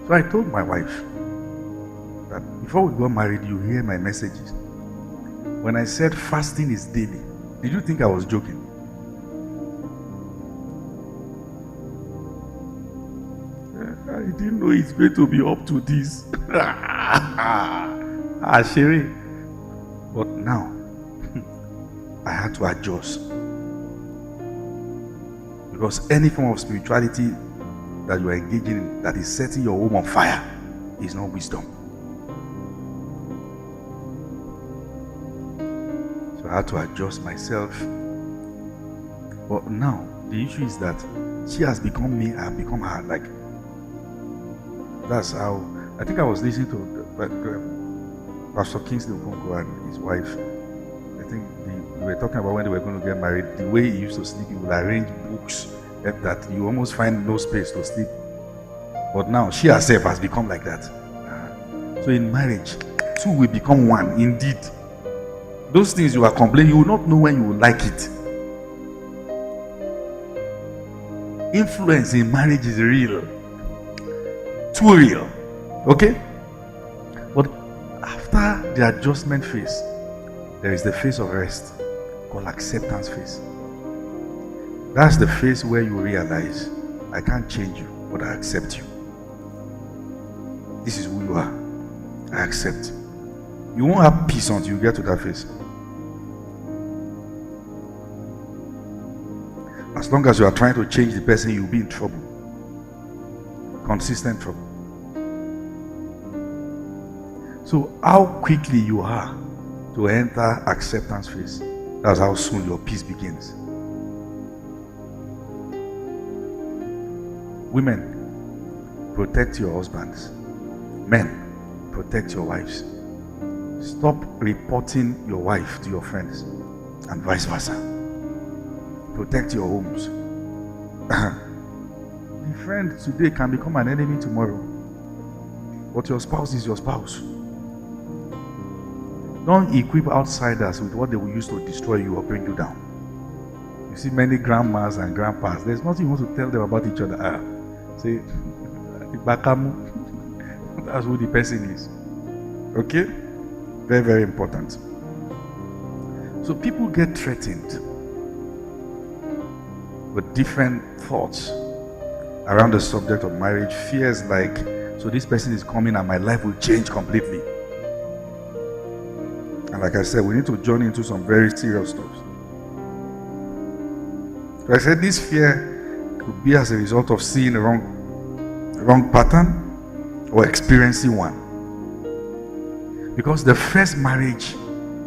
So I told my wife that before we got married, you hear my messages. When I said fasting is daily, did you think I was joking? I didn't know it's going to be up to this. Sherry. But now, I had to adjust. Because any form of spirituality that you are engaging in that is setting your home on fire is not wisdom. So I had to adjust myself. But now, the issue is that she has become me, I have become her. Like, that's how, I think I was listening to Pastor Kingsley Okonkwo and his wife. I think we were talking about when they were going to get married, the way he used to sleep, he would arrange books that you almost find no space to sleep. But now, she herself has become like that. So in marriage, two will become one, indeed. Those things you are complaining, you will not know when you will like it. Influence in marriage is real. Too real. Okay? But after the adjustment phase, there is the phase of rest called acceptance phase. That's the phase where you realize, I can't change you, but I accept you. This is who you are. I accept. You won't have peace until you get to that phase. As long as you are trying to change the person, you'll be in trouble. Consistent trouble. So how quickly you are to enter acceptance phase, that's how soon your peace begins. Women, protect your husbands. Men, protect your wives. Stop reporting your wife to your friends and vice versa. Protect your homes. A friend today can become an enemy tomorrow, but your spouse is your spouse. Don't equip outsiders with what they will use to destroy you or bring you down. You see many grandmas and grandpas, there's nothing you want to tell them about each other. Say, that's who the person is. Okay? Very, very important. So people get threatened with different thoughts around the subject of marriage. Fears like, so this person is coming and my life will change completely. And like I said, we need to join into some very serious stuff. So I said this fear could be as a result of seeing a wrong pattern or experiencing one. Because the first marriage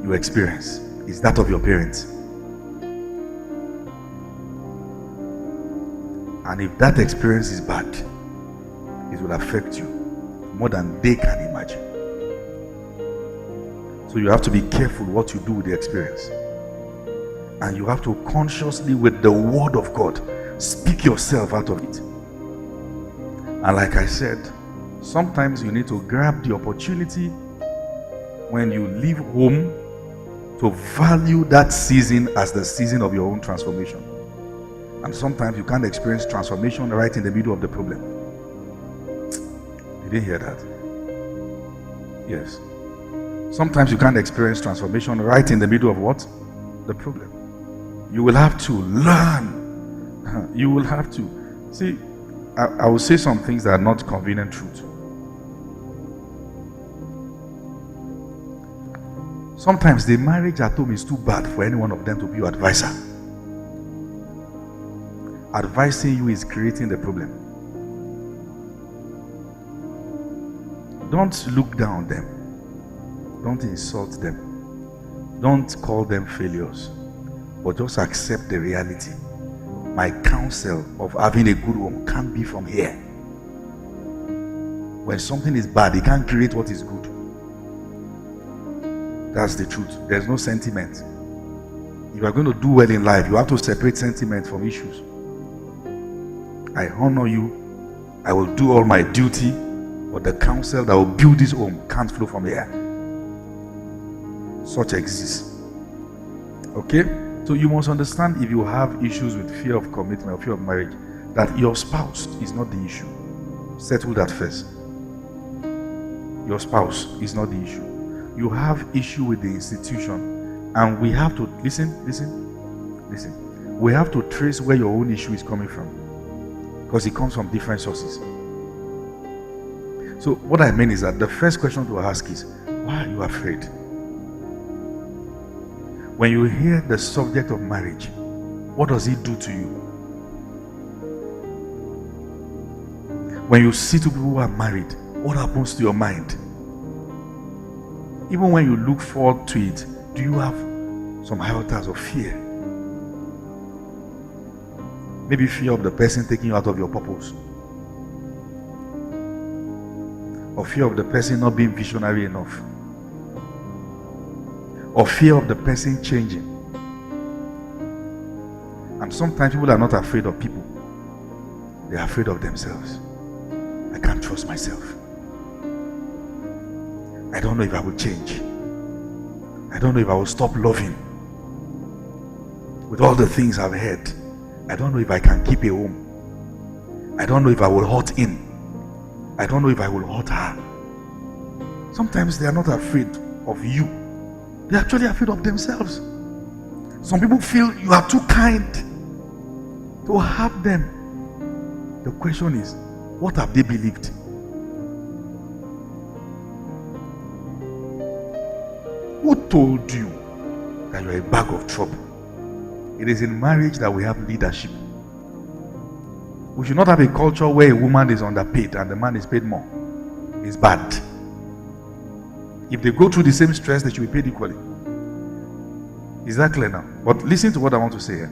you experience is that of your parents. And if that experience is bad, it will affect you more than they can imagine. So you have to be careful what you do with the experience. And you have to consciously, with the word of God, speak yourself out of it. And like I said, sometimes you need to grab the opportunity when you leave home to value that season as the season of your own transformation. And sometimes you can't experience transformation right in the middle of the problem. You didn't hear that? Yes. Sometimes you can't experience transformation right in the middle of what? The problem. You will have to learn. You will have to. See, I will say some things that are not convenient truth. Sometimes the marriage at home is too bad for any one of them to be your advisor. Advising you is creating the problem. Don't look down on them. Don't insult them. Don't call them failures. But just accept the reality. My counsel of having a good home can't be from here. When something is bad, it can't create what is good. That's the truth. There's no sentiment. If you are going to do well in life, you have to separate sentiment from issues. I honor you. I will do all my duty. But the counsel that will build this home can't flow from here. Such exists. Okay? So you must understand, if you have issues with fear of commitment or fear of marriage, that your spouse is not the issue. Settle that first. your spouse is not the issue. You have issue with the institution, and we have to listen. We have to trace where your own issue is coming from, because it comes from different sources. So what I mean is that the first question to ask is, why are you afraid? When you hear the subject of marriage, what does it do to you? When you see two people who are married, what happens to your mind? Even when you look forward to it, do you have some iota of fear? Maybe fear of the person taking you out of your purpose, or fear of the person not being visionary enough, or fear of the person changing. And sometimes people are not afraid of people, they are afraid of themselves. I can't trust myself. I don't know if I will change. I don't know if I will stop loving. With all the things I've heard, I don't know if I can keep a home. I don't know if I will hurt him. I don't know if I will hurt her. Sometimes they are not afraid of you. They're actually afraid of themselves. Some people feel you are too kind to have them. The question is, what have they believed? Who told you that you're a bag of trouble? It is in marriage that we have leadership. We should not have a culture where a woman is underpaid and the man is paid more. It's bad. If they go through the same stress, they should be paid equally. Is that clear now? But listen to what I want to say here.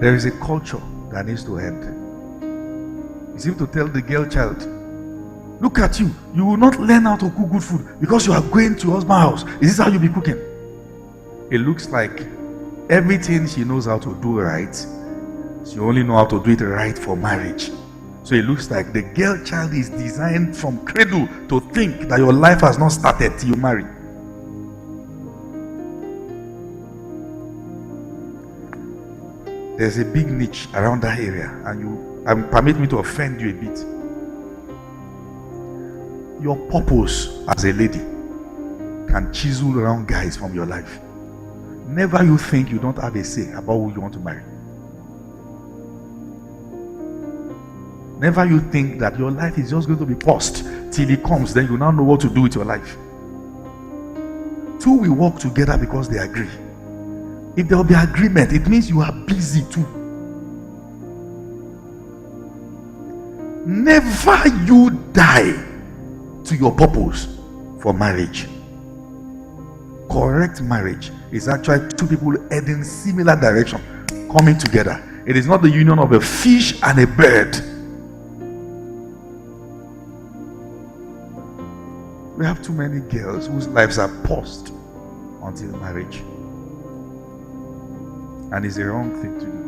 There is a culture that needs to end. You seem to tell the girl child, look at you, you will not learn how to cook good food because you are going to your husband's house. Is this how you'll be cooking? It looks like everything she knows how to do right, she only knows how to do it right for marriage. So it looks like the girl child is designed from cradle to think that your life has not started till you marry. There's a big niche around that area, and permit me to offend you a bit. Your purpose as a lady can chisel around guys from your life. Never you think you don't have a say about who you want to marry. Never you think that your life is just going to be paused till he comes, then you now know what to do with your life. Two will work together because they agree. If there will be agreement, it means you are busy too. Never you die to your purpose for marriage. Correct marriage is actually two people heading similar direction, coming together. It is not the union of a fish and a bird. We have too many girls whose lives are paused until marriage, and it's a wrong thing to do.